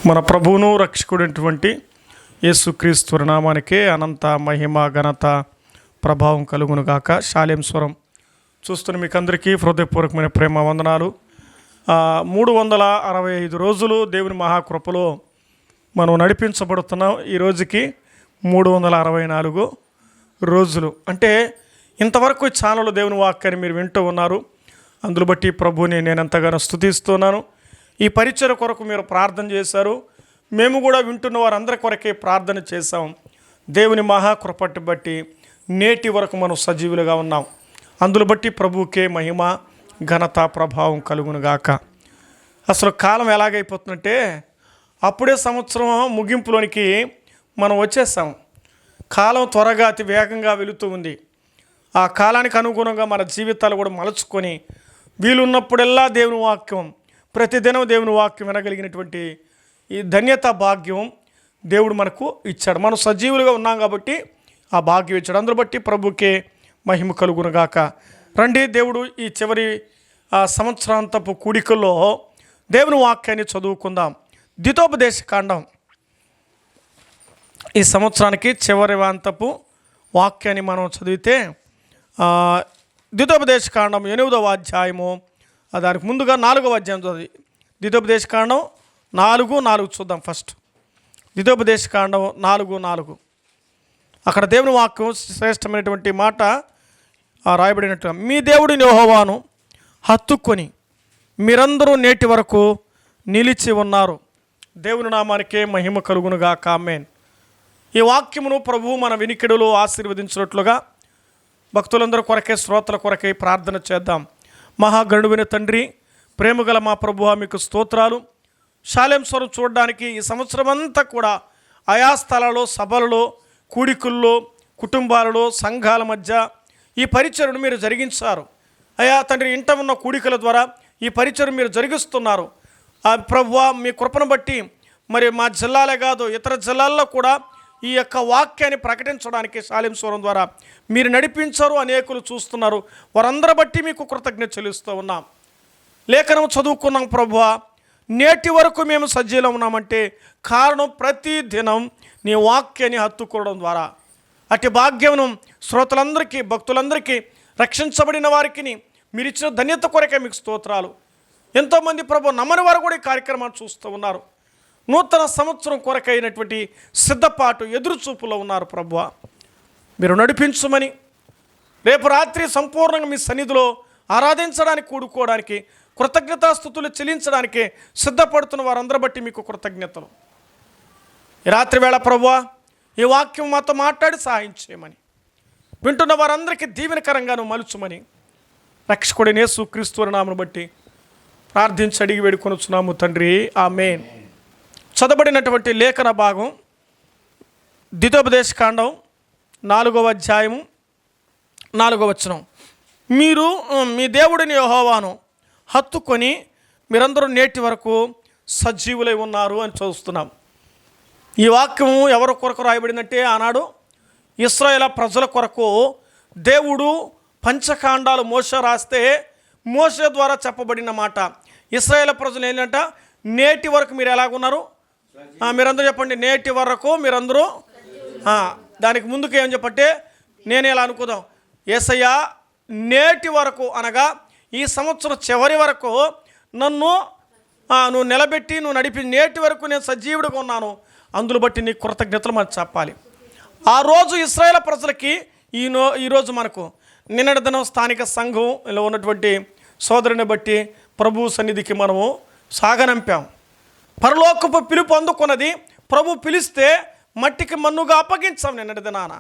మన ప్రభువును రక్షకుడైనటువంటి యేసుక్రీస్తు నామానికే అనంత మహిమ ఘనత ప్రభావం కలుగును గాక. శాలేం స్వరం చూస్తున్న మీకు అందరికీ హృదయపూర్వకమైన ప్రేమ వందనాలు. 365 రోజులు దేవుని మహాకృపలో మనం నడిపించబడుతున్నాం. ఈ రోజుకి 364 రోజులు. అంటే ఇంతవరకు ఈ ఛానల్లో దేవుని వాక్యాన్ని మీరు వింటూ ఉన్నారు. అందులో బట్టి ప్రభువుని నేను ఎంతగానో స్తుతిస్తున్నాను. ఈ పరిచయ కొరకు మీరు ప్రార్థన చేశారు. మేము కూడా వింటున్న వారందరి కొరకే ప్రార్థన చేశాం. దేవుని మహాకృపటి బట్టి నేటి వరకు మనం సజీవులుగా ఉన్నాం. అందులో బట్టి ప్రభువుకే మహిమ ఘనత ప్రభావం కలుగునుగాక. అసలు కాలం ఎలాగైపోతుందంటే అప్పుడే సంవత్సరం ముగింపులోనికి మనం వచ్చేసాం. కాలం త్వరగా అతి వేగంగా వెళుతూ ఉంది. ఆ కాలానికి అనుగుణంగా మన జీవితాలు కూడా మలుచుకొని వీలున్నప్పుడల్లా దేవుని వాక్యం, ప్రతిదినం దేవుని వాక్యం వినగలిగినటువంటి ఈ ధన్యత భాగ్యం దేవుడు మనకు ఇచ్చాడు. మనం సజీవులుగా ఉన్నాం కాబట్టి ఆ భాగ్యం ఇచ్చాడు. అందులో బట్టి ప్రభుకే మహిమ కలుగునుగాక. రండి, దేవుడు ఈ చివరి సంవత్సరాంతపు కూడికల్లో దేవుని వాక్యాన్ని చదువుకుందాం. ద్వితోపదేశ కాండం ఈ సంవత్సరానికి చివరి వాంతపు వాక్యాన్ని మనం చదివితే ద్వితోపదేశ కాండం 8వ అధ్యాయము, దానికి ముందుగా 4వ అధ్యాయం చదివి ద్వితోపదేశ కాండం 4:4 చూద్దాం. ఫస్ట్ ద్వితోపదేశ కాండం 4:4 అక్కడ దేవుని వాక్యం శ్రేష్టమైనటువంటి మాట రాయబడినట్టుగా, మీ దేవుడిని యెహోవాను హత్తుకొని మీరందరూ నేటి వరకు నిలిచి ఉన్నారు. దేవుని నామానికే మహిమ కలుగునుగాక. ఆమేన్. ఈ వాక్యమును ప్రభువు మన వినికిడులో ఆశీర్వదించినట్లుగా భక్తులందరూ కొరకే, శ్రోతల కొరకే ప్రార్థన చేద్దాం. మహాగణుడైన తండ్రి, ప్రేమగల మా ప్రభువా, మీకు స్తోత్రాలు. శాలేం స్వరం చూడడానికి ఈ సంవత్సరం అంతా కూడా ఆయా స్థలాల్లో, సభలలో, కూడికల్లో, కుటుంబాలలో, సంఘాల మధ్య ఈ పరిచర్ను మీరు జరిగించారు. అయా తండ్రి, ఇంట ఉన్న కూడికల ద్వారా ఈ పరిచర్ను మీరు జరిగిస్తున్నారు. ప్రభువా, మీ కృపను బట్టి మరి మా జిల్లాలే కాదు ఇతర జిల్లాల్లో కూడా ఈ యొక్క వాక్యాన్ని ప్రకటించడానికి శాలేం స్వరం ద్వారా మీరు నడిపించారు. అనేకులు చూస్తున్నారు. వారందరి బట్టి మీకు కృతజ్ఞత చెల్లిస్తూ ఉన్నాం. లేఖనం చదువుకున్నాం ప్రభువా, నేటి వరకు మేము సజీవం ఉన్నామంటే కారణం ప్రతి దినం నీ వాక్యాన్ని హత్తుకోవడం ద్వారా. అట్టి భాగ్యమును శ్రోతలందరికీ, భక్తులందరికీ, రక్షించబడిన వారికి మీరు ఇచ్చిన ధన్యత కొరకే మీకు స్తోత్రాలు. ఎంతోమంది ప్రభు నమ్మని వారు కూడా ఈ కార్యక్రమాన్ని చూస్తూ ఉన్నారు. నూతన సంవత్సరం కొరకైనటువంటి సిద్ధపాటు ఎదురుచూపులో ఉన్నారు. ప్రభువా, మీరు నడిపించమని, రేపు రాత్రి సంపూర్ణంగా మీ సన్నిధిలో ఆరాధించడానికి, కూడుకోవడానికి, కృతజ్ఞతాస్తుతులు చెల్లించడానికి సిద్ధపడుతున్న వారందరూ బట్టి మీకు కృతజ్ఞతలు. ఈ రాత్రి వేళ ప్రభువా, ఈ వాక్యం మాతో మాట్లాడి సహాయం చేయమని, వింటున్న వారందరికీ దీవెనకరంగాను మలుచుమని రక్షకుడైన యేసుక్రీస్తు నామమును బట్టి ప్రార్థించి అడిగి వేడుకొనుచున్నాము తండ్రి. ఆమేన్. చదవబడినటువంటి లేఖన భాగం ద్వితోపదేశ కాండం 4వ అధ్యాయము 4వ వచనం. మీరు మీ దేవుడిని యెహోవాను హత్తుకొని మీరందరూ నేటి వరకు సజీవులై ఉన్నారు అని చూస్తున్నాం. ఈ వాక్యం ఎవరి కొరకు రాయబడిందంటే, ఆనాడు ఇశ్రాయేలు ప్రజల కొరకు దేవుడు పంచకాండాలు మోషే రాస్తే మోషే ద్వారా చెప్పబడిన మాట. ఇశ్రాయేలు ప్రజలు ఏంటంట, నేటి వరకు మీరు ఎలాగున్నారు? మీరందరూ చెప్పండి, నేటి వరకు మీరందరూ. దానికి ముందుకు ఏం చెప్పంటే, నేను ఎలా అనుకుందాం, యేసయ్యా నేటి వరకు అనగా ఈ సంవత్సరం చివరి వరకు నన్ను నువ్వు నిలబెట్టి నువ్వు నడిపి నేటి వరకు నేను సజీవుడిగా ఉన్నాను. అందులో బట్టి నీ కృతజ్ఞతలు మనకు చెప్పాలి. ఆ రోజు ఇశ్రాయేలు ప్రజలకి ఈరోజు మనకు నిన్నటి దినం స్థానిక సంఘంలో ఉన్నటువంటి సోదరుని బట్టి ప్రభు సన్నిధికి మనము సాగనంపాం. పరలోకపు పిలుపు అందుకున్నది. ప్రభు పిలిస్తే మట్టికి మన్నుగా అప్పగించాం. నిన్నటి దినాన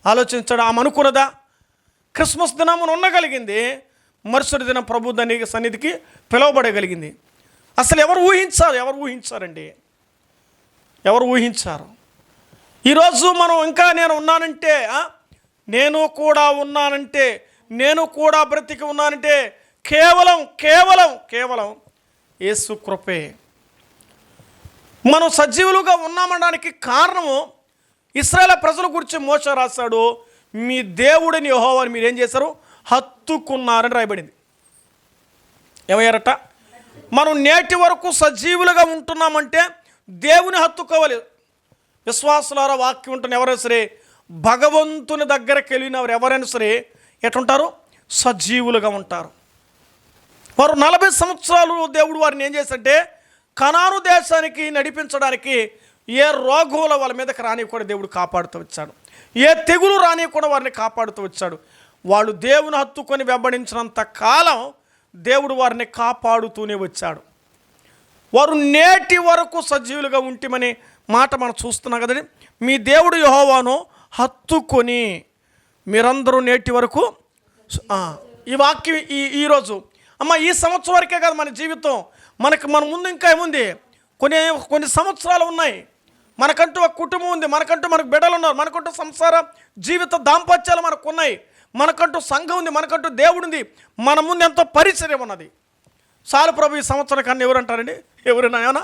ఆలోచించడం ఆమె అనుకున్నదా? క్రిస్మస్ దినమును ఉండగలిగింది, మరుసటి దినం ప్రభు దాని సన్నిధికి పిలువబడగలిగింది. అసలు ఎవరు ఊహించారండి? ఎవరు ఊహించారు? ఈరోజు మనం ఇంకా నేను ఉన్నానంటే, నేను కూడా ఉన్నానంటే, నేను కూడా బ్రతికి ఉన్నానంటే కేవలం కేవలం కేవలం యేసు కృపే. మనం సజీవులుగా ఉన్నామనడానికి కారణము ఇశ్రాయేలు ప్రజల గురించి మోషే రాశాడు. మీ దేవుడిని యెహోవాని మీరేం చేశారు? హత్తుకున్నారని రాయబడింది. ఏమయ్యారట? మనం నేటి వరకు సజీవులుగా ఉంటున్నామంటే దేవుని హత్తుకోవాలి. విశ్వాసులారా, వాక్యం ఉంటున్న ఎవరైనా సరే, భగవంతుని దగ్గరికి వెళ్ళినవారు ఎవరైనా సరే ఎట్లుంటారు? సజీవులుగా ఉంటారు. వారు 40 సంవత్సరాలు దేవుడు వారిని ఏం చేశారంటే కనాను దేశానికి నడిపించడానికి ఏ రోగుల వాళ్ళ మీదకి రానివ్వకుండా దేవుడు కాపాడుతూ వచ్చాడు. ఏ తెగులు రానివ్వకుండా వారిని కాపాడుతూ వచ్చాడు. వాళ్ళు దేవుని హత్తుకొని వెంబడించినంత కాలం దేవుడు వారిని కాపాడుతూనే వచ్చాడు. వారు నేటి వరకు సజీవులుగా ఉంటమని మాట మనం చూస్తున్నాం కదండి. మీ దేవుడు యెహోవాను హత్తుకొని మీరందరూ నేటి వరకు. ఈ వాక్యం ఈరోజు అమ్మ ఈ సంవత్సరం వరకే కాదు మన జీవితం. మన ముందు ఇంకా ఏముంది? కొన్ని సంవత్సరాలు ఉన్నాయి. మనకంటూ ఒక కుటుంబం ఉంది, మనకంటూ మనకు బిడ్డలు ఉన్నారు, మనకంటూ సంసార జీవిత దాంపత్యాలు మనకు ఉన్నాయి, మనకంటూ సంఘం ఉంది, మనకంటూ దేవుడు ఉంది. మన ముందు ఎంతో పరిచర్య ఉన్నది. చాలు ప్రభు ఈ సంవత్సరం కన్నా ఎవరంటారండి? ఎవరైనా ఏమన్నా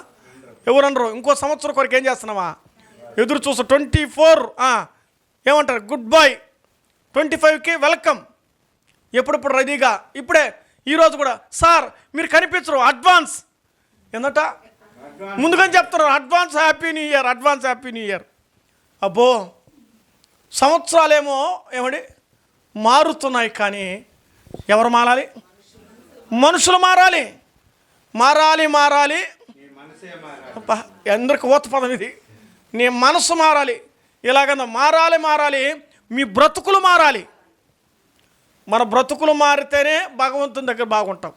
ఎవరన్నారు? ఇంకో సంవత్సరం కొరకు ఏం చేస్తున్నావా? ఎదురు చూస్తా. 24 ఏమంటారు? Good bye. 25కి వెల్కమ్. ఎప్పుడప్పుడు రెడీగా. ఇప్పుడే ఈరోజు కూడా సార్ మీరు కనిపించరు, అడ్వాన్స్ ఏందట ముందుగానే చెప్తున్నారు, advance happy new year, advance happy new year. అబ్బో సంవత్సరాలేమో ఏమండి మారుతున్నాయి, కానీ ఎవరు మారాలి? మనుషులు మారాలి. అందరికి ఓత పదం ఇది. నీ మనసు మారాలి. ఇలాగన్నా మారాలి. మీ బ్రతుకులు మారాలి. మన బ్రతుకులు మారితేనే భగవంతుని దగ్గర బాగుంటాం.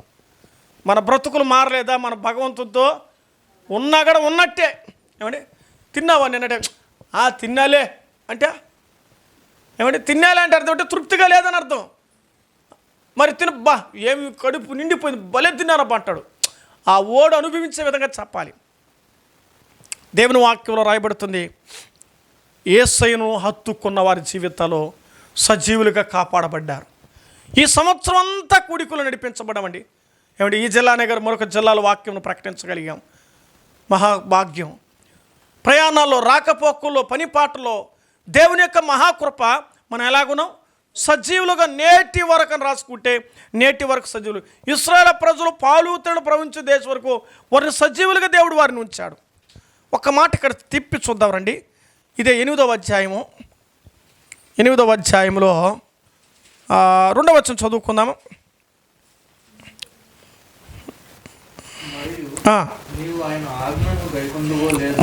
మన బ్రతుకులు మారలేదా మన భగవంతుడితో ఉన్నా కూడా ఉన్నట్టే. ఏమండి తిన్నావా నిన్నటే? తిన్నాలే అంటే ఏమంటే తిన్నాలే అంటే అర్థం అంటే తృప్తిగా లేదని అర్థం. మరి ఏమి కడుపు నిండిపోయింది, భలే తిన్నారబ్బా అంటాడు. ఆ ఓడు అనుభవించే విధంగా చెప్పాలి. దేవుని వాక్యంలో రాయబడుతుంది, యేసయ్యను హత్తుకున్న వారి జీవితాల్లో సజీవులుగా కాపాడబడ్డారు. ఈ సంవత్సరం అంతా కూడికలు నడిపించబడమండి. ఏమంటే ఈ జిల్లానే గారు మరొక జిల్లాలో వాక్యం ప్రకటించగలిగాం. మహాభాగ్యం. ప్రయాణాల్లో, రాకపోకల్లో, పనిపాటలో దేవుని యొక్క మహాకృప. మనం ఎలాగున్నాం? సజీవులుగా నేటి వరకు అని రాసుకుంటే నేటి వరకు సజీవులు. ఇశ్రాయేలు ప్రజలు పాలుతేడు ప్రపంచ దేశం వరకు వారిని సజీవులుగా దేవుడు వారిని ఉంచాడు. ఒక మాట ఇక్కడ తిప్పి చూద్దాం రండి. ఇదే 8వ అధ్యాయము. 8వ అధ్యాయంలో 2వ వచనం చదువుకుందాము.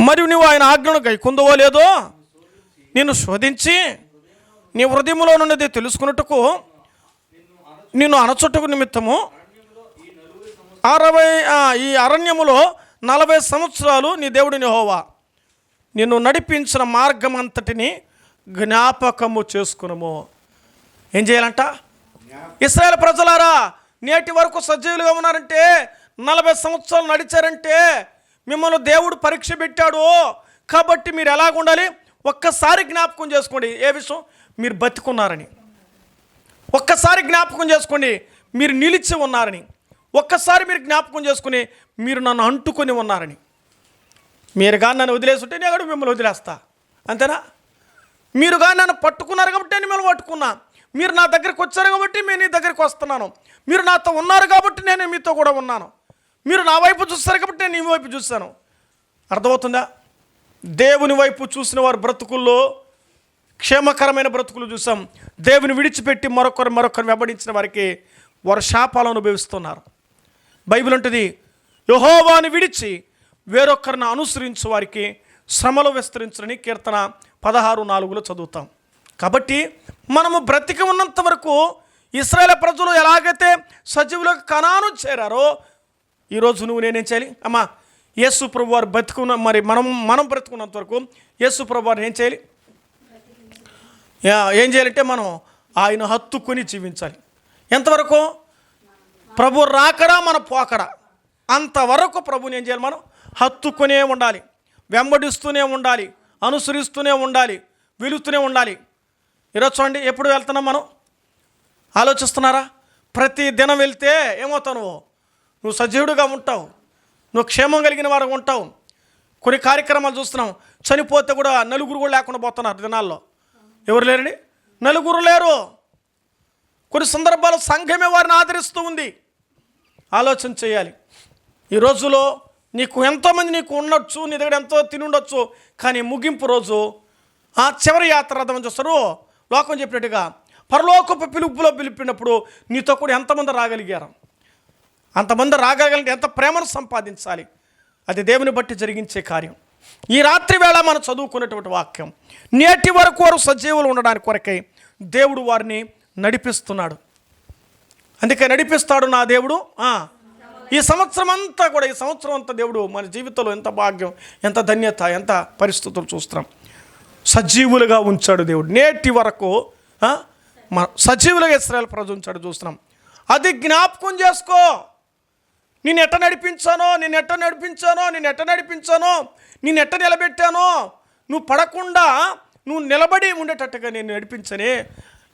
మరియు నువ్వు ఆయన ఆజ్ఞను గైకొందువో లేదో నిన్ను శోధించి నీ హృదయంలో నుండి తెలుసుకున్నట్టుకు నిన్ను అణచుటకు నిమిత్తము ఈ అరణ్యములో 40 సంవత్సరాలు నీ దేవుడిని యెహోవా నిన్ను నడిపించిన మార్గం అంతటిని జ్ఞాపకము చేసుకునము. ఏం చేయాలంట? ఇశ్రాయేలు ప్రజలారా, నేటి వరకు సజీవులుగా ఉన్నారంటే 40 సంవత్సరాలు నడిచారంటే మిమ్మల్ని దేవుడు పరీక్ష పెట్టాడు. కాబట్టి మీరు ఎలాగుండాలి? ఒక్కసారి జ్ఞాపకం చేసుకోండి. ఏ విషయం? మీరు బతికున్నారని. ఒక్కసారి జ్ఞాపకం చేసుకోండి, మీరు నిలిచి ఉన్నారని. ఒక్కసారి మీరు జ్ఞాపకం చేసుకుని మీరు నన్ను అంటుకొని ఉన్నారని. మీరు కానీ నన్ను వదిలేస్తుంటే నేను కూడా మిమ్మల్ని వదిలేస్తా. అంతేనా? మీరు కానీ నన్ను పట్టుకున్నారు కాబట్టి నేను మిమ్మల్ని పట్టుకున్నా. మీరు నా దగ్గరికి వచ్చారు కాబట్టి నేను నీ దగ్గరికి వస్తున్నాను. మీరు నాతో ఉన్నారు కాబట్టి నేను మీతో కూడా ఉన్నాను. మీరు నా వైపు చూస్తారు కాబట్టి నేను నీ వైపు చూస్తాను. అర్థమవుతుందా? దేవుని వైపు చూసిన వారి బ్రతుకుల్లో క్షేమకరమైన బ్రతుకులు చూసాం. దేవుని విడిచిపెట్టి మరొకరు వెంబడించిన వారికి వారు శాపాలను అనుభవిస్తున్నారు. బైబిల్ అంటుంది, యెహోవాను విడిచి వేరొకరిని అనుసరించు వారికి శ్రమలు విస్తరించని కీర్తన 16:4 చదువుతాం. కాబట్టి మనము బ్రతికి ఉన్నంత వరకు ఇశ్రాయేలు ప్రజలు ఎలాగైతే సజీవులకు కనాను చేరారో ఈరోజు నువ్వు నేనేం చేయాలి? అమ్మా, యేసు ప్రభు వారు బ్రతుకున్న మరి మనం బ్రతుకున్నంత వరకు యేసు ప్రభు వారిని ఏం చేయాలి? ఏం చేయాలంటే మనం ఆయన హత్తుకొని జీవించాలి. ఎంతవరకు? ప్రభు రాకడా మన పోకడా అంతవరకు ప్రభుని ఏం చేయాలి? మనం హత్తుకునే ఉండాలి, వెంబడిస్తూనే ఉండాలి, అనుసరిస్తూనే ఉండాలి, వెలుతూనే ఉండాలి. ఈరోజు చూడండి, ఎప్పుడు వెళ్తున్నాం మనం? ఆలోచిస్తున్నారా? ప్రతి దినం వెళ్తే ఏమవుతావు? నువ్వు సజీవుడిగా ఉంటావు, నువ్వు క్షేమం కలిగిన వారు ఉంటావు. కొన్ని కార్యక్రమాలు చూస్తున్నాం, చనిపోతే కూడా నలుగురు కూడా లేకుండా పోతున్నారు దినాల్లో. ఎవరు లేరండి? నలుగురు లేరు. కొన్ని సందర్భాల్లో సంఘమే వారిని ఆదరిస్తూ ఉంది. ఆలోచన చేయాలి. ఈ రోజులో నీకు ఎంతోమంది నీకు ఉండొచ్చు, నీ దగ్గర ఎంతో తిని ఉండొచ్చు, కానీ ముగింపు రోజు ఆ చివరి యాత్ర రథం చూస్తారు. లోకం చెప్పినట్టుగా పరలోకపు పిలుపులో పిలిపినప్పుడు నీతో కూడా ఎంతమంది రాగలిగారు? అంతమంది రాగలిగితే ఎంత ప్రేమను సంపాదించాలి. అది దేవుని బట్టి జరిగించే కార్యం. ఈ రాత్రి వేళ మనం చదువుకున్నటువంటి వాక్యం, నేటి వరకు వారు సజీవులు ఉండడానికి కొరకై దేవుడు వారిని నడిపిస్తున్నాడు. అందుకే నడిపిస్తాడు నా దేవుడు. ఈ సంవత్సరం అంతా దేవుడు మన జీవితంలో ఎంత భాగ్యం, ఎంత ధన్యత, ఎంత పరిస్థితులు చూస్తున్నాం. సజీవులుగా ఉంచాడు దేవుడు. నేటి వరకు సజీవులుగా ఇశ్రాయేలు ప్రజలు ఉంచాడు చూస్తున్నాం. అది జ్ఞాపకం చేసుకో. నేను ఎట్ట నడిపించానో, నేను ఎట్ట నిలబెట్టానో, నువ్వు పడకుండా నువ్వు నిలబడి ఉండేటట్టుగా నేను నడిపించనే.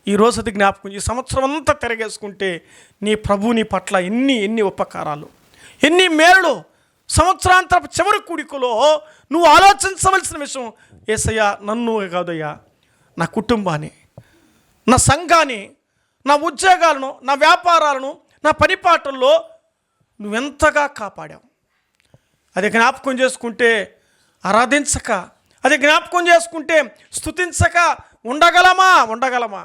ఈరోజు అది జ్ఞాపకం. ఈ సంవత్సరం అంతా తిరగేసుకుంటే నీ ప్రభు నీ పట్ల ఎన్ని ఉపకారాలు, ఎన్ని మేలు. సంవత్సరాంతరపు చివరి కూడికలో నువ్వు ఆలోచించవలసిన విషయం, యేసయ్యా నన్ను కాదయ్యా, నా కుటుంబాన్ని, నా సంఘాన్ని, నా ఉద్యోగాలను, నా వ్యాపారాలను, నా పనిపాటల్లో నువ్వెంతగా కాపాడావు. అది జ్ఞాపకం చేసుకుంటే ఆరాధించక, అది జ్ఞాపకం చేసుకుంటే స్తుతించక ఉండగలమా?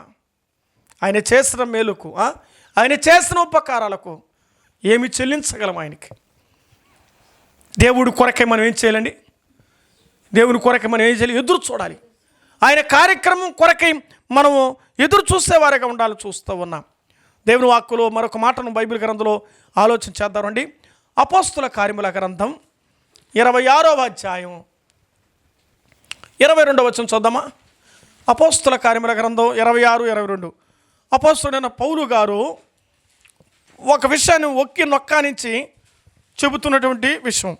ఆయన చేసిన మేలుకు, ఆయన చేసిన ఉపకారాలకు ఏమి చెల్లించగలం ఆయనకి? దేవుడి కొరకే మనం ఏం చేయాలండి? దేవుని కొరకే మనం ఏం చేయాలి? ఎదురు చూడాలి. ఆయన కార్యక్రమం కొరకై మనము ఎదురు చూసేవారిగా ఉండాలని చూస్తూ ఉన్నాం. దేవుని వాక్కులో మరొక మాటను బైబిల్ గ్రంథంలో ఆలోచన చేద్దామండి. అపోస్తుల కార్యముల గ్రంథం 26వ అధ్యాయం 22వ వచనం చూద్దామా? అపోస్తుల కార్యముల గ్రంథం 26, 22. అపోస్తుడైన పౌలు గారు ఒక విషయాన్ని నొక్కానించి చెబుతున్నటువంటి విషయం.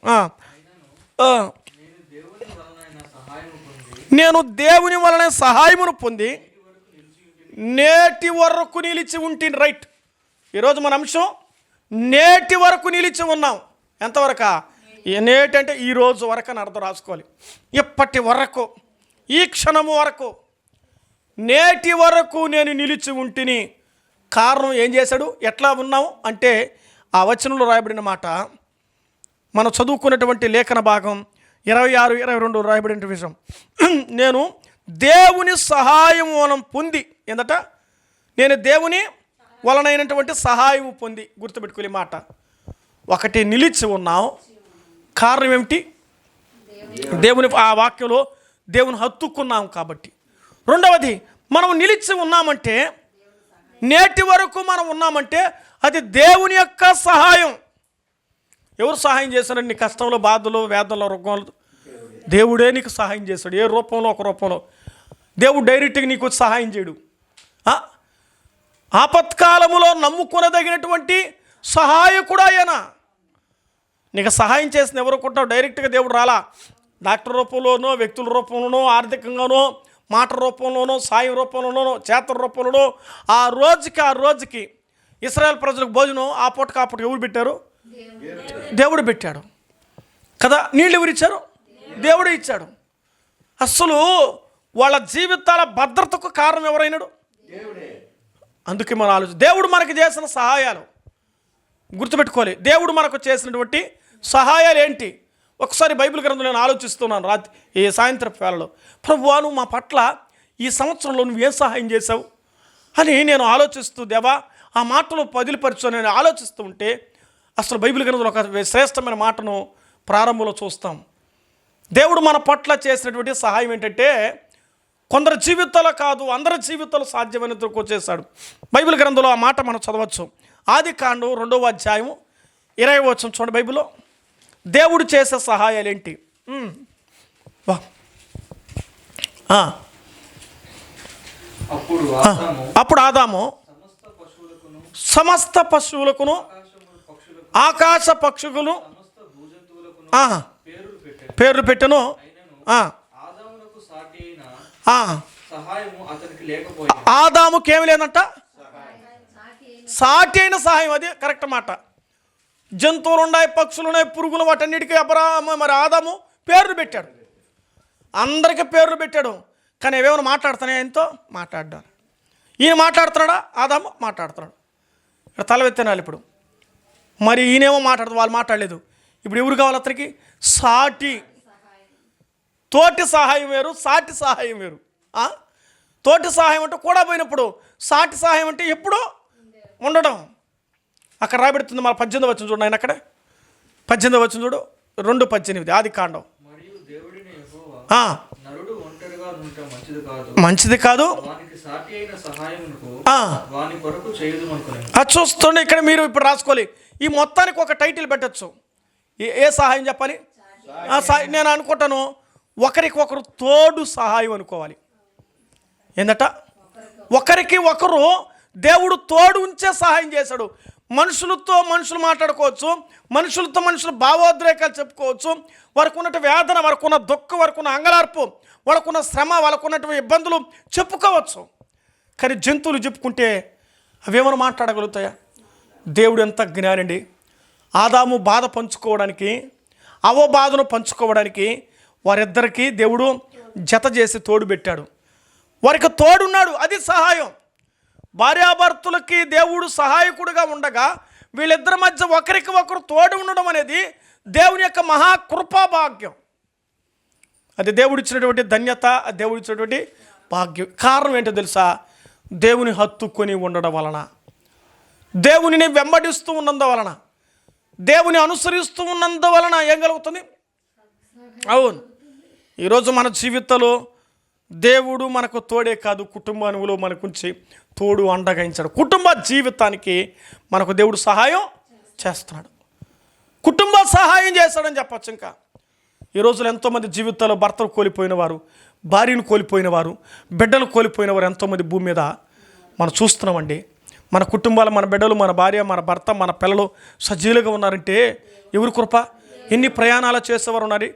నేను దేవుని వలన సహాయమును పొంది నేటి వరకు నిలిచి ఉంటుంది. రైట్. ఈరోజు మన అంశం నేటి వరకు నిలిచి ఉన్నాం. ఎంతవరకు? నేటి అంటే ఈ రోజు వరకు అని అర్థం రాసుకోవాలి. ఇప్పటి వరకు, ఈ క్షణము వరకు, నేటి వరకు నేను నిలిచి ఉంటిని. కారణం ఏం చేశాడు? ఎట్లా ఉన్నాము అంటే ఆ వచనంలో రాయబడిన మాట, మనం చదువుకున్నటువంటి లేఖన భాగం 26, 22 రాయబడిన విషయం, నేను దేవుని సహాయం వలన పొంది. ఏందట? నేను దేవుని వలనైనటువంటి సహాయం పొంది. గుర్తుపెట్టుకునే మాట. ఒకటి, నిలిచి ఉన్నావు. కారణం ఏమిటి? దేవుని ఆ వాక్యంలో దేవుని హత్తుకున్నాం కాబట్టి. రెండవది, మనం నిలిచి ఉన్నామంటే, నేటి వరకు మనం ఉన్నామంటే అది దేవుని యొక్క సహాయం. ఎవరు సహాయం చేశారండి? నీ కష్టంలో, బాధలు, వేదనలో, రోగంలో దేవుడే నీకు సహాయం చేశాడు. ఏ రూపంలో ఒక రూపంలో. దేవుడు డైరెక్ట్గా నీకు సహాయం చేయడు. ఆపత్కాలములో నమ్ముకొనదగినటువంటి సహాయకుడు ఆయన. నీకు సహాయం చేసిన ఎవరు కొంటావు? డైరెక్ట్గా దేవుడు రాలా. డాక్టర్ రూపంలోనో, వ్యక్తుల రూపంలోనో, ఆర్థికంగానో, మాట రూపంలోనో, సాయం రూపంలోనో, చేతల రూపంలోనో, ఆ రోజుకి ఇశ్రాయేల్ ప్రజలకు భోజనం ఆ పూటకు ఎవరు పెట్టారు? దేవుడు పెట్టాడు కదా. నీళ్ళు ఎవరు ఇచ్చారు? దేవుడు ఇచ్చాడు. అసలు వాళ్ళ జీవితాల భద్రతకు కారణం ఎవరైనాడు? అందుకే మన ఆలోచన, దేవుడు మనకు చేసిన సహాయాలు గుర్తుపెట్టుకోవాలి. దేవుడు మనకు చేసినటువంటి సహాయాలు ఏంటి? ఒకసారి బైబిల్ గ్రంథం నేను ఆలోచిస్తున్నాను ఈ సాయంత్రపు వేళలో. ప్రభువా, నువ్వు మా పట్ల ఈ సంవత్సరంలో నువ్వేం సహాయం చేసావు అని నేను ఆలోచిస్తూ, దేవా ఆ మాటను పదిలిపరచు నేను ఆలోచిస్తూ ఉంటే, అసలు బైబిల్ గ్రంథంలో ఒక శ్రేష్టమైన మాటను ప్రారంభంలో చూస్తాం. దేవుడు మన పట్ల చేసినటువంటి సహాయం ఏంటంటే, కొందరు జీవితాలు కాదు, అందరి జీవితాలు సాధ్యమైనందుకు చేశాడు. బైబిల్ గ్రంథంలో ఆ మాట మనం చదవచ్చు. ఆదికాండం 2వ అధ్యాయం 20వ వచనం చూడండి. బైబిల్లో దేవుడు చేసే సహాయాలు ఏంటి? అప్పుడు ఆదాము సమస్త పశువులకును, ఆకాశ పక్షులను పేర్లు పెట్టెను. ఆదాముకి ఏమి లేదంట? సాటి అయిన సహాయం. అది కరెక్ట్ మాట. జంతువులు ఉన్నాయి, పక్షులు ఉన్నాయి, పురుగులు, వాటన్నిటికీ మరి ఆదాము పేర్లు పెట్టాడు. అందరికీ పేర్లు పెట్టాడు. కానీ ఏమేమైనా మాట్లాడుతున్నాయి? ఆయనతో మాట్లాడ్డాను. ఈయన మాట్లాడుతున్నాడా? ఆదాము మాట్లాడుతున్నాడు. ఇక్కడ తల ఎత్తినాలి ఇప్పుడు. మరి ఈయనేమో వాళ్ళు మాట్లాడలేదు. ఇప్పుడు ఎవరు కావాలి అతనికి? సాటి. తోటి సహాయం వేరు, సాటి సహాయం వేరు. తోటి సహాయం అంటే కూడా పోయినప్పుడు, సాటి సహాయం అంటే ఎప్పుడూ ఉండడం. అక్కడ రాబెడుతుంది మన 18వ వచనం చూడండి. ఆయన అక్కడ 18వ వచనం చూడు, 2:18 ఆదికాండం. మంచిది కాదు చూస్తుండే. ఇక్కడ మీరు ఇప్పుడు రాసుకోవాలి, ఈ మొత్తానికి ఒక టైటిల్ పెట్టచ్చు. ఏ సహాయం చెప్పాలి? నేను అనుకుంటాను ఒకరికి ఒకరు తోడు సహాయం అనుకోవాలి. ఏందట? ఒకరికి ఒకరు దేవుడు తోడు ఉంచే సహాయం చేశాడు. మనుషులతో మనుషులు మాట్లాడుకోవచ్చు, మనుషులతో మనుషులు భావోద్రేకాలు చెప్పుకోవచ్చు, వారికి ఉన్నట్టు వేదన, వారికి ఉన్న దుఃఖం, వారికి ఉన్న అంగలార్పు, వాళ్ళకున్న శ్రమ, వాళ్ళకు ఉన్నటువంటి ఇబ్బందులు చెప్పుకోవచ్చు. కానీ జంతువులు చెప్పుకుంటే అవేమైనా మాట్లాడగలుగుతాయా? దేవుడు ఎంత జ్ఞానండి. ఆదాము బాధ పంచుకోవడానికి, అవో బాధను పంచుకోవడానికి వారిద్దరికీ దేవుడు జత చేసి తోడు పెట్టాడు. వారికి తోడున్నాడు, అది సహాయం. భార్యాభర్తలకి దేవుడు సహాయకుడిగా ఉండగా వీళ్ళిద్దరి మధ్య ఒకరికి ఒకరు తోడు ఉండడం అనేది దేవుని యొక్క మహాకృపాభాగ్యం. అది దేవుడిచ్చినటువంటి ధన్యత, దేవుడిచ్చినటువంటి భాగ్యం. కారణం ఏంటో తెలుసా? దేవుని హత్తుకొని ఉండడం వలన, దేవునిని వెంబడిస్తూ ఉన్నందువలన, దేవుని అనుసరిస్తూ ఉన్నందువలన ఏం కలుగుతుంది? అవును, ఈరోజు మన జీవితంలో దేవుడు మనకు తోడే కాదు, కుటుంబంలో మనకుంచి తోడు అండగా ఇచ్చాడు. కుటుంబ జీవితానికి మనకు దేవుడు సహాయం చేస్తున్నాడు. కుటుంబ సహాయం చేస్తాడని చెప్పచ్చు. ఇంకా ఈ రోజులో ఎంతోమంది జీవితాల్లో భర్తలు కోల్పోయిన వారు, భార్యను కోల్పోయిన వారు, బిడ్డలు కోల్పోయిన వారు ఎంతోమంది భూమి మీద మనం చూస్తున్నామండి. మన కుటుంబాలు, మన బిడ్డలు, మన భార్య, మన భర్త, మన పిల్లలు సజీలుగా ఉన్నారంటే ఎవరి కృప? ఎన్ని ప్రయాణాలు చేసేవారు ఉన్నారు.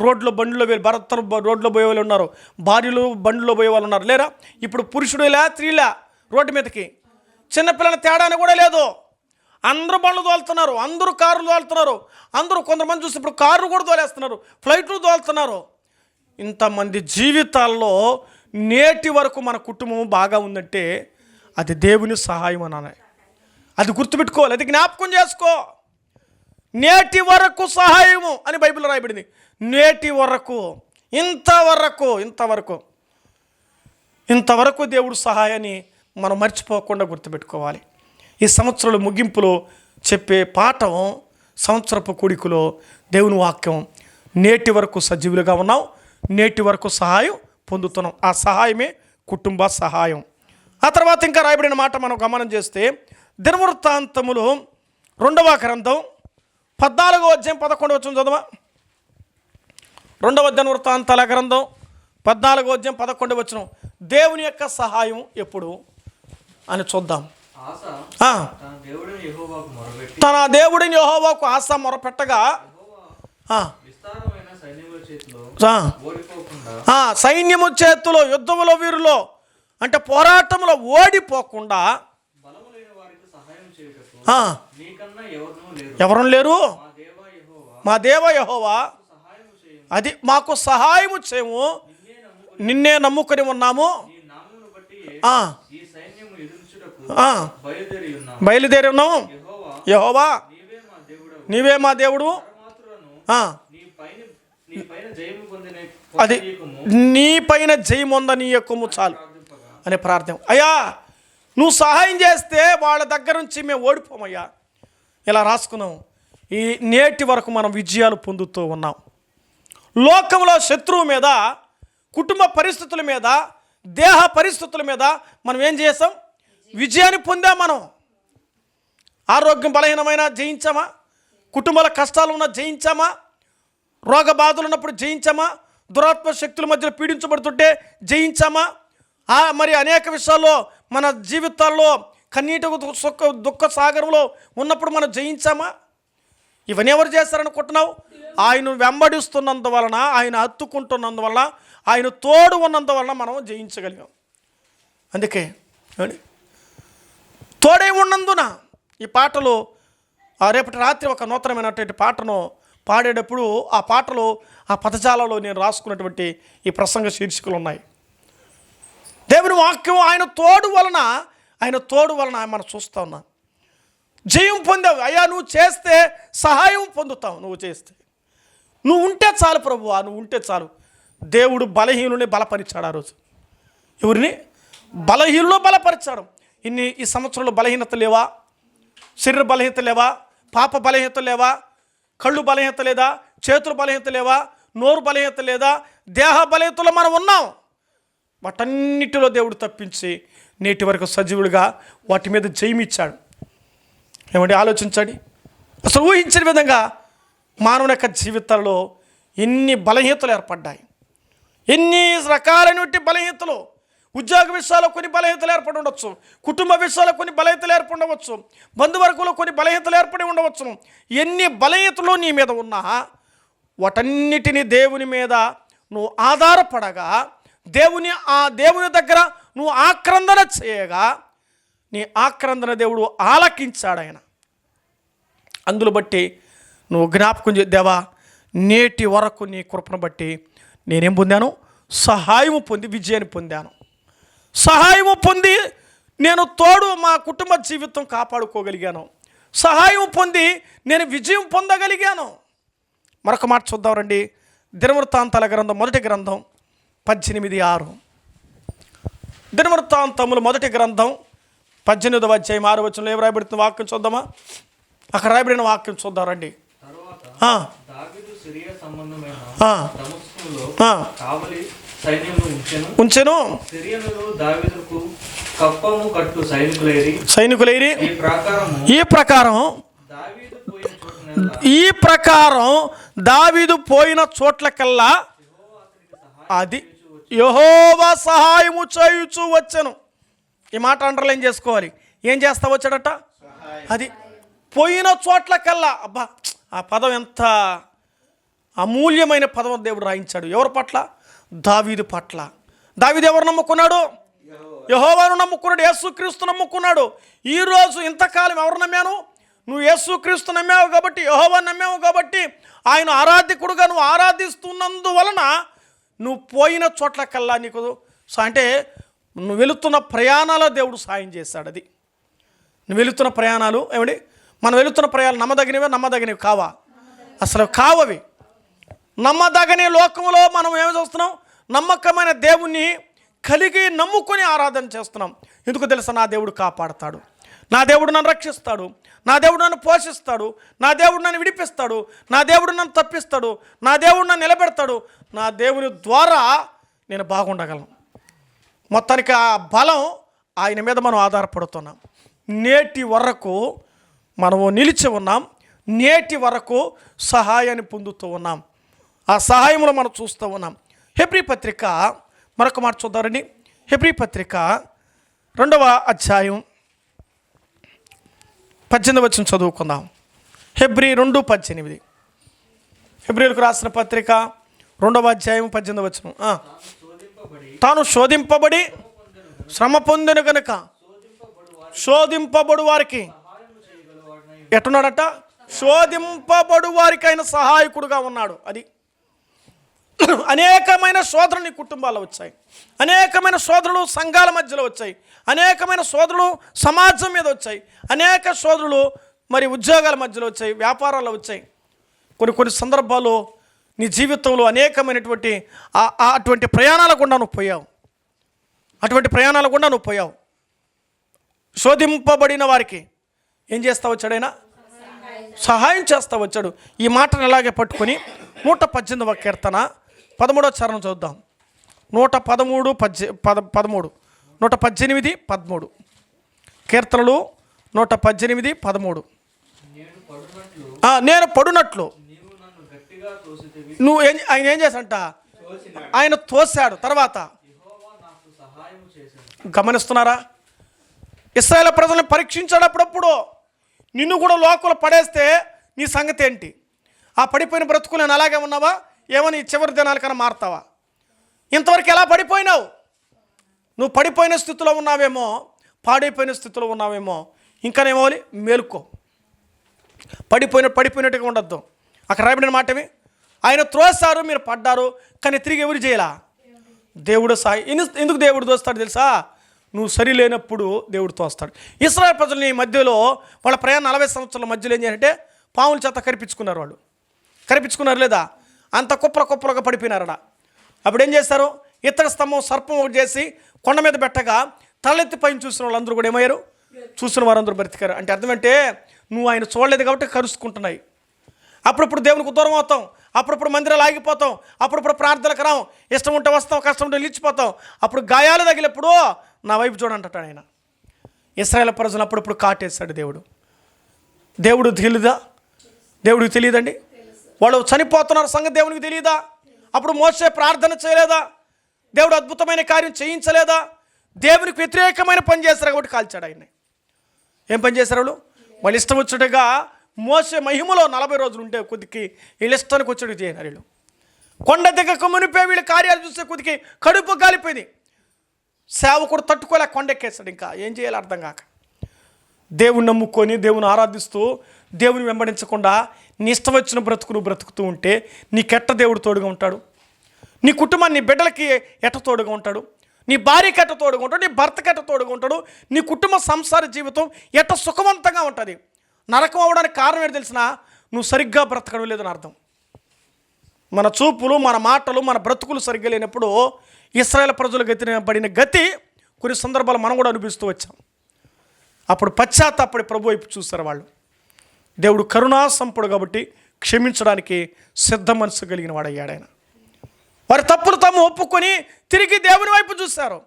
రోడ్లో బండిలో భర్తలు రోడ్లో పోయే వాళ్ళు ఉన్నారు, భార్యలు బండిలో పోయే వాళ్ళు ఉన్నారు. లేరా? ఇప్పుడు పురుషుడులా స్త్రీలా రోడ్డు మీదకి, చిన్నపిల్లల తేడాని కూడా లేదు. అందరూ బండ్లు తోలుతున్నారు, అందరూ కార్లు తోలుతున్నారు, అందరూ కొంతమంది చూసి ఇప్పుడు కార్లు కూడా తోలేస్తున్నారు, ఫ్లైట్లు తోలుతున్నారు. ఇంతమంది జీవితాల్లో నేటి వరకు మన కుటుంబం బాగా ఉందంటే అది దేవుని సహాయం అనాలి. అది గుర్తుపెట్టుకోవాలి, అది జ్ఞాపకం చేసుకో. నేటి వరకు సహాయము అని బైబిల్లో రాయబడింది. నేటి వరకు, ఇంతవరకు దేవుడు సహాయాన్ని మనం మర్చిపోకుండా గుర్తుపెట్టుకోవాలి. ఈ సంవత్సరాల ముగింపులో చెప్పే పాఠం, సంవత్సరపు కూడికలో దేవుని వాక్యం, నేటి వరకు సజీవులుగా ఉన్నాం, నేటి వరకు సహాయం పొందుతున్నాం. ఆ సహాయమే కుటుంబ సహాయం. ఆ తర్వాత ఇంకా రాయబడిన మాట మనం గమనం చేస్తే, దినవృత్తాంతములు 2వ గ్రంథం 14వ అధ్యాయం 11వ వచనం చదవా. 2వ దినవృత్తాంతాల గ్రంథం 14వ అధ్యాయం 11వ వచనం. దేవుని యొక్క సహాయం ఎప్పుడు అని చూద్దాం. తన దేవుడిని యెహోవాకు ఆస మొరపెట్టగా సైన్యము చేతిలో, యుద్ధములో, వీరులో అంటే పోరాటంలో ఓడిపోకుండా ఎవరు లేరు? మా దేవ యెహోవా, అది మాకు సహాయము చేయము, నిన్నే నమ్ముకొని ఉన్నాము, బయలుదేరి ఉన్నాము. యెహోవా నీవే మా దేవుడు, అది నీ పైన జయమొందనీయకము చాలు అనే ప్రార్థన. అయ్యా నువ్వు సహాయం చేస్తే వాళ్ళ దగ్గర నుంచి మేము ఓడిపోమయ్యా. ఇలా రాసుకున్నాం. ఈ నేటి వరకు మనం విజయాలు పొందుతూ ఉన్నాం. లోకంలో శత్రువు మీద, కుటుంబ పరిస్థితుల మీద, దేహ పరిస్థితుల మీద మనం ఏం చేసాం? విజయాన్ని పొందాం. మనం ఆరోగ్యం బలహీనమైన జయించామా? కుటుంబాల కష్టాలు ఉన్న జయించామా? రోగ బాధలు ఉన్నప్పుడు జయించామా? దురాత్మ శక్తుల మధ్యలో పీడించబడుతుంటే జయించామా? మరి అనేక విషయాల్లో మన జీవితాల్లో కన్నీటి దుఃఖ సాగరంలో ఉన్నప్పుడు మనం జయించామా? ఇవన్నీ ఎవరు చేస్తారనుకుంటున్నావు? ఆయన వెంబడిస్తున్నందువలన, ఆయన హత్తుకుంటున్నందువలన, ఆయన తోడు ఉన్నందువలన మనం జయించగలిగాం. అందుకే తోడే ఉన్నందున ఈ పాటలు, రేపటి రాత్రి ఒక నూతనమైనటువంటి పాటను పాడేటప్పుడు ఆ పాటలో, ఆ పదజాలలో నేను రాసుకున్నటువంటి ఈ ప్రసంగ శీర్షికలు ఉన్నాయి. దేవుని వాక్యం ఆయన తోడు వలన మనం చూస్తూ ఉన్నాం. జయం పొందావు. అయ్యా నువ్వు చేస్తే సహాయం పొందుతావు. నువ్వు చేస్తే, నువ్వు ఉంటే చాలు ప్రభువా, నువ్వు ఉంటే చాలు. దేవుడు బలహీనుని బలపరిచాడు. ఆ రోజు ఎవరిని? బలహీనులు బలపరిచాడు. ఈ సంవత్సరంలో బలహీనత లేవా? శరీర బలహీనత లేవా? పాప బలహీనత లేవా? కళ్ళు బలహీనత లేదా? చేతులు బలహీనత లేవా? నోరు బలహీనత లేదా? దేహ బలహీనతలో మనం ఉన్నాం. వాటన్నిటిలో దేవుడు తప్పించి నేటి వరకు సజీవుడిగా వాటి మీద జయమిచ్చాడు. ఏమంటే ఆలోచించండి. అసలు ఊహించిన విధంగా మానవుని యొక్క జీవితాల్లో ఎన్ని బలహీనతలు ఏర్పడ్డాయి, ఎన్ని రకాలైనటువంటి బలహీనతలు. ఉద్యోగ విషయాల్లో కొన్ని బలహీనతలు ఏర్పడి ఉండవచ్చు, కుటుంబ విషయాల్లో కొన్ని బలహీనతలు ఏర్పడి ఉండవచ్చు, బంధువర్గంలో కొన్ని బలహీనతలు ఏర్పడి ఉండవచ్చు. ఎన్ని బలహీనతలు నీ మీద ఉన్నా వాటన్నిటినీ దేవుని మీద నువ్వు ఆధారపడగా, దేవుని దగ్గర నువ్వు ఆక్రందన చేయగా, నీ ఆక్రందన దేవుడు ఆలకించాడు. ఆయన అందులో బట్టి నువ్వు జ్ఞాపకం దేవా, నేటి వరకు నీ కృపను బట్టి నేనేం పొందాను? సహాయము పొంది విజయాన్ని పొందాను. సహాయము పొంది నేను తోడు మా కుటుంబ జీవితం కాపాడుకోగలిగాను. సహాయం పొంది నేను విజయం పొందగలిగాను. మరొక మాట చూద్దాం రండి. దినవృత్తాంతాల గ్రంథం మొదటి గ్రంథం 18:6. దినవృత్తాంతములు మొదటి గ్రంథం 18వ అధ్యాయం 6వ వచనంలో ఏం రాయబడుతున్న వాక్యం చూద్దామా? అక్కడ రాయబడిన వాక్యం చూద్దాం రండి. ఉంచెను సైనికులైరి ఈ ప్రకారం దావీదు పోయిన చోట్లకల్లా అది యెహోవా సహాయము చేయుచు వచ్చెను. ఈ మాట అండర్లైన్ చేసుకోవాలి. ఏం చేస్తా వచ్చాడట? అది పోయిన చోట్లకల్లా. అబ్బా, ఆ పదం ఎంత అమూల్యమైన పదం దేవుడు రాయించాడు. ఎవరి పట్ల? దావీదు పట్ల. దావీదు ఎవరు నమ్ముకున్నాడు? యెహోవాను నమ్ముకున్నాడు, యేసుక్రీస్తు నమ్ముకున్నాడు. ఈరోజు ఇంతకాలం ఎవరు నమ్మాను? నువ్వు యేసుక్రీస్తు నమ్మావు కాబట్టి, యెహోవాను నమ్మావు కాబట్టి, ఆయన ఆరాధికుడుగా నువ్వు ఆరాధిస్తున్నందువలన నువ్వు పోయిన చోట్లకల్లా నీకు అంటే నువ్వు వెళుతున్న ప్రయాణాల దేవుడు సాయం చేశాడు. అది నువ్వు వెళుతున్న ప్రయాణాలు ఏమిటి? మనం వెళుతున్న ప్రయాణాలు నమ్మదగినవి కావా? అసలు కావవి. నమ్మదగని లోకంలో మనం ఏమి చూస్తున్నాం? నమ్మకమైన దేవుణ్ణి కలిగి నమ్ముకొని ఆరాధన చేస్తున్నాం. ఎందుకు తెలుసా? నా దేవుడు కాపాడతాడు, నా దేవుడు నన్ను రక్షిస్తాడు, నా దేవుడు నన్ను పోషిస్తాడు, నా దేవుడు నన్ను విడిపిస్తాడు, నా దేవుడు నన్ను తప్పిస్తాడు, నా దేవుడు నన్ను నిలబెడతాడు, నా దేవుని ద్వారా నేను బాగుండగలను. మొత్తానికి ఆ బలం ఆయన మీద మనం ఆధారపడుతున్నాం. నేటి వరకు మనము నిలిచి ఉన్నాం. నేటి వరకు సహాయాన్ని పొందుతూ ఉన్నాం. ఆ సహాయంలో మనం చూస్తూ ఉన్నాం. హెబ్రీ పత్రిక మరొక మాట చూద్దారండి. హెబ్రీ పత్రిక 2వ అధ్యాయం 18వ వచనం చదువుకుందాం. హెబ్రీ 2:18. హెబ్రీలకు రాసిన పత్రిక 2వ అధ్యాయం 18వ వచనం. తాను శోధింపబడి శ్రమ పొందిన కనుక శోధింపబడు వారికి ఎట్టున్నాడట? శోధింపబడు వారికి ఆయన సహాయకుడుగా ఉన్నాడు. అది అనేకమైన శోధనలు నీ కుటుంబాల్లో వచ్చాయి, అనేకమైన శోధనలు సంఘాల మధ్యలో వచ్చాయి, అనేకమైన శోధనలు సమాజం మీద వచ్చాయి, అనేక శోధనలు మరి ఉద్యోగాల మధ్యలో వచ్చాయి, వ్యాపారాల్లో వచ్చాయి. కొన్ని సందర్భాల్లో నీ జీవితంలో అనేకమైనటువంటి అటువంటి ప్రయాణాల గుండా నువ్వు పోయావు. శోధింపబడిన వారికి ఏం చేస్తా వచ్చాడైనా? సహాయం చేస్తా వచ్చాడు. ఈ మాటను అలాగే పట్టుకొని 118వ కీర్తన 13వ చరణం చూద్దాం. 118:13 కీర్తనలు 118:13. నేను పడునట్లు నువ్వు ఆయన ఏం చేశాడంట? ఆయన తోశాడు. తర్వాత గమనిస్తున్నారా? ఇశ్రాయేలు ప్రజలను పరీక్షించాడు. అప్పుడప్పుడు నిన్ను కూడా లోకలు పడేస్తే నీ సంగతి ఏంటి? ఆ పడిపోయిన బ్రతుకు నేను అలాగే ఉన్నావా? ఏమని చివరి దినాలకన్నా మారుతావా? ఇంతవరకు ఎలా పడిపోయినావు? నువ్వు పడిపోయిన స్థితిలో ఉన్నావేమో, పాడైపోయిన స్థితిలో ఉన్నావేమో. ఇంకానేమోవాలి, మేలుకో. పడిపోయినట్టుగా ఉండొద్దు. అక్కడ రాయబడిన మాటవి, ఆయన త్రోసారు, మీరు పడ్డారు, కానీ తిరిగి ఎవరు చేయాల? దేవుడు సాయి. ఎందుకు దేవుడు దోస్తాడు తెలుసా? నువ్వు సరి లేనప్పుడు దేవుడు తోస్తాడు. ఇశ్రాయేలు ప్రజలు ఈ మధ్యలో వాళ్ళ ప్రయాణం 40 సంవత్సరాల మధ్యలో ఏం చేయాలంటే పాముల చేత కరిపించుకున్నారు. వాళ్ళు కరిపించుకున్నారు లేదా, అంత కుప్పలుగా పడిపోయినారడా. అప్పుడు ఏం చేస్తారు, ఇత్తడి స్తంభం సర్పం ఒకటి చేసి కొండ మీద పెట్టగా తలెత్తి పైన చూసిన వాళ్ళందరూ కూడా ఏమయ్యారు, చూసిన వారందరూ బ్రతికారు. అంటే అర్థం అంటే నువ్వు ఆయన చూడలేదు కాబట్టి కరుచుకుంటున్నాయి. అప్పుడప్పుడు దేవునికి దూరం అవుతాం, అప్పుడప్పుడు మందిరాలు ఆగిపోతాం, అప్పుడప్పుడు ప్రార్థనకు రాం, ఇష్టం ఉంటే వస్తాం, కష్టం ఉంటే నిలిచిపోతాం. అప్పుడు గాయాలు తగిలినప్పుడు నా వైపు చూడంటాడు ఆయన. ఇశ్రాయేలు ప్రజలు అప్పుడప్పుడు కాటేశాడు దేవుడు. దేవుడు తెలియదా? దేవుడికి తెలియదండి. వాళ్ళు చనిపోతున్నారు సంగతి దేవునికి తెలియదా? అప్పుడు మోసే ప్రార్థన చేయలేదా? దేవుడు అద్భుతమైన కార్యం చేయించలేదా? దేవునికి వ్యతిరేకమైన పని చేస్తారు కాబట్టి కాల్చాడు ఆయన్ని. ఏం పని చేశారు వాళ్ళు ఇష్టం వచ్చేట్టుగా మోసే మహిమలో 40 రోజులు ఉంటే కొద్దికి వీళ్ళు ఇష్టానికి వచ్చేట్టు చేయనారు. వీళ్ళు కొండ దిగక మునిపే వీళ్ళు కార్యాలు చూస్తే కొద్దికి కడుపు కాలిపోయింది. సేవకుడు తట్టుకోలే, కొండెక్కేస్తాడు. ఇంకా ఏం చేయాలో అర్థం కాక దేవుని నమ్ముకొని దేవుని ఆరాధిస్తూ దేవుని వెంబడించకుండా నీ ఇష్టం వచ్చిన బ్రతుకు నువ్వు బ్రతుకుతూ ఉంటే నీకెట్ట దేవుడు తోడుగా ఉంటాడు? నీ కుటుంబాన్ని, నీ బిడ్డలకి ఎట్ట తోడుగా ఉంటాడు? నీ భార్యకి ఎట్ట తోడుగా ఉంటాడు? నీ భర్తకి ఎట్ట తోడుగా ఉంటాడు? నీ కుటుంబ సంసార జీవితం ఎట్ట సుఖవంతంగా ఉంటుంది? నరకం అవ్వడానికి కారణం ఏంటి తెలిసినా, నువ్వు సరిగ్గా బ్రతకడం లేదని అర్థం. మన చూపులు, మన మాటలు, మన బ్రతుకులు సరిగ్గా లేనప్పుడు ఇశ్రాయేలు ప్రజలు పడిన గతి కొన్ని సందర్భాలు మనం కూడా అనుభవిస్తూ వచ్చాం. అప్పుడు పశ్చాత్తాపడి ప్రభు వైపు చూస్తారు వాళ్ళు. దేవుడు కరుణాసంపుడు కాబట్టి క్షమించడానికి సిద్ధ మనసు కలిగిన వాడయ్యాడు ఆయన. వారి తప్పులు తాము ఒప్పుకొని తిరిగి దేవుని వైపు చూశారు.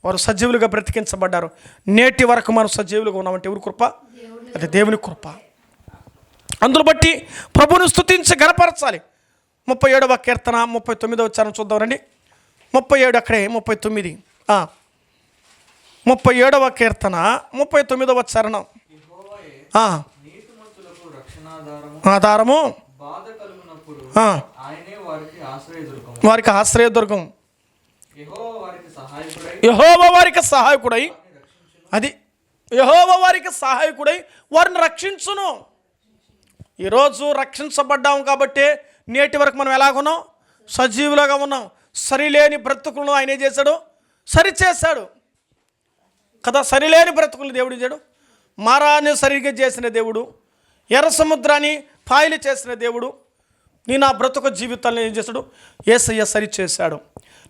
వారు సజీవులుగా బ్రతికించబడ్డారు. నేటి వరకు మనం సజీవులుగా ఉన్నామంటే ఎవరి కృప? అది దేవుని కృప. అందును బట్టి ప్రభువును స్తుతించి గణపరచాలి. 37వ కీర్తన 39వ చరణం చూద్దాం రండి. 37 అక్కడే 39. 37వ కీర్తన 39వ చరణం. ఆధారము వారికి ఆశ్రయదుర్గం. యెహోవా వారికి సహాయకుడై, అది యెహోవా వారికి సహాయకుడై వారిని రక్షించును. ఈరోజు రక్షించబడ్డాం కాబట్టి నేటి వరకు మనం ఎలాగున్నాం? సజీవులుగా ఉన్నాం. సరిలేని బ్రతుకులను ఆయన ఏం చేశాడు? సరిచేశాడు కదా. సరిలేని బ్రతుకులు దేవుడు ఇచ్చాడు. మారాన్ని సరిగ్గా చేసిన దేవుడు, ఎర్ర సముద్రాన్ని పాయలు చేసిన దేవుడు, నేను ఆ బ్రతుకు జీవితాన్ని ఏం చేశాడు? యేసయ్య సరిచేశాడు,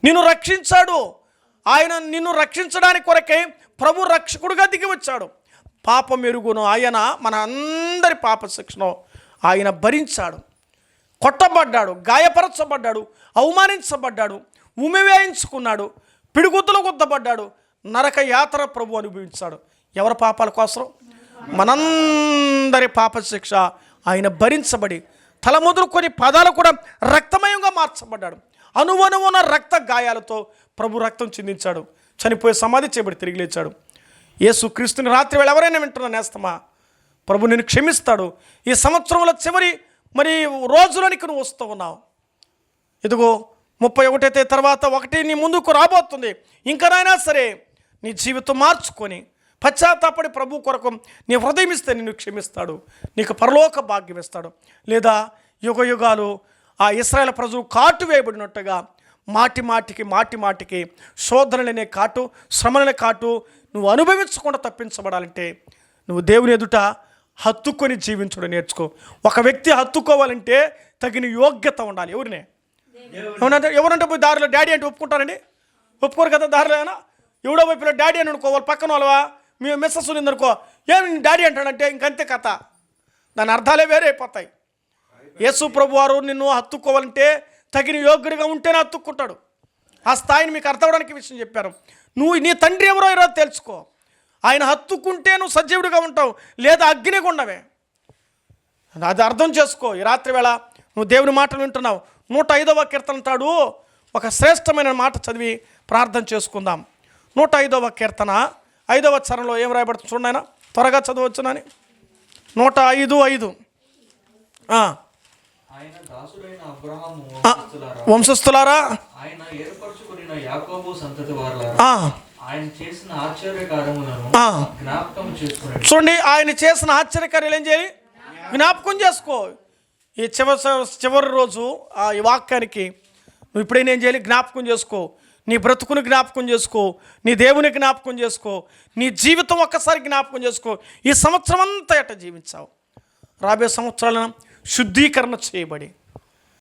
నిన్ను రక్షించాడు. ఆయన నిన్ను రక్షించడానికి కొరకే ప్రభు రక్షకుడుగా దిగి వచ్చాడు. పాపం ఎరుగును ఆయన మన అందరి పాప శిక్షను ఆయన భరించాడు. కొట్టబడ్డాడు, గాయపరచబడ్డాడు, అవమానించబడ్డాడు, ఉమివేయించుకున్నాడు, పిడిగుద్దులు గుద్దబడ్డాడు, నరక యాత్ర ప్రభు అనుభవించాడు. ఎవరి పాపాల కోసం? మనందరి పాప శిక్ష ఆయన భరించబడి తల మొదలుకొని పాదాలు కూడా రక్తమయంగా మార్చబడ్డాడు. అణువణువున రక్త గాయాలతో ప్రభు రక్తం చిందించాడు. చనిపోయి సమాధి చేయబడి తిరిగి లేచాడు. యేసు క్రీస్తుని రాత్రి వేళ ఎవరైనా వింటున్నా నేస్తమా, ప్రభు నిన్ను క్షమిస్తాడు. ఈ సంవత్సరంలో చివరి రోజులోనికి నువ్వు వస్తూ ఉన్నావు. ఇదిగో 31 అయితే తర్వాత 1 నీ ముందుకు రాబోతుంది. ఇంకనైనా సరే నీ జీవితం మార్చుకొని పశ్చాత్తాపడి ప్రభు కొరకు నీ హృదయం ఇస్తే నిన్ను క్షమిస్తాడు, నీకు పరలోక భాగ్యం ఇస్తాడు. లేదా యుగ యుగాలు ఆ ఇశ్రాయేలు ప్రజలు కాటు వేయబడినట్టుగా మాటి మాటికి శోధనలనే కాటు, శ్రమలనే కాటు నువ్వు అనుభవించకుండా తప్పించబడాలంటే నువ్వు దేవుని ఎదుట హత్తుకొని జీవించడం నేర్చుకో. ఒక వ్యక్తి హత్తుకోవాలంటే తగిన యోగ్యత ఉండాలి. ఎవరంటే పోయి దారిలో డాడీ అంటే ఒప్పుకుంటారండి? ఒప్పుకోరు కదా. దారిలో అయినా ఎవడో వైపులో డాడీ అని అనుకో, వాళ్ళ పక్కన వాళ్ళవా మీ మిస్సెస్ ఉందనుకో, ఏమి డాడీ అంటాడంటే ఇంకంతే కథ. దాని అర్థాలే వేరే అయిపోతాయి. యేసు ప్రభు వారు నిన్ను హత్తుకోవాలంటే తగిన యోగ్యుడిగా ఉంటేనే హత్తుక్కుంటాడు. ఆ స్థాయిని మీకు అర్థం అవడానికి విషయం చెప్పారు. నువ్వు నీ తండ్రి ఎవరో ఈరోజు తెలుసుకో. ఆయన హత్తుకుంటే నువ్వు సజీవుడిగా ఉంటావు, లేదా అగ్నిగుండమే. అది అర్థం చేసుకో. ఈ రాత్రి వేళ నువ్వు దేవుని మాటలు వింటున్నావు. 105వ కీర్తన అంటాడు. ఒక శ్రేష్టమైన మాట చదివి ప్రార్థన చేసుకుందాం. 105వ కీర్తన 5వ చరణంలో ఏం రాయబడుతుంది చూడండి. ఆయన త్వరగా చదవచ్చునని. 105:5 వంశస్థులారా, చూడండి ఆయన చేసిన ఆశ్చర్యకార్యాలు ఏం చేయాలి? జ్ఞాపకం చేసుకో. ఈ చివరి రోజు ఈ వాక్యానికి నువ్వు ఇప్పుడైనా ఏం చేయాలి? జ్ఞాపకం చేసుకో. నీ బ్రతుకుని జ్ఞాపకం చేసుకో, నీ దేవుని జ్ఞాపకం చేసుకో, నీ జీవితం ఒక్కసారి జ్ఞాపకం చేసుకో. ఈ సంవత్సరం అంతా ఎట్ట జీవించావు? రాబోయే సంవత్సరాలను శుద్ధీకరణ చేయబడి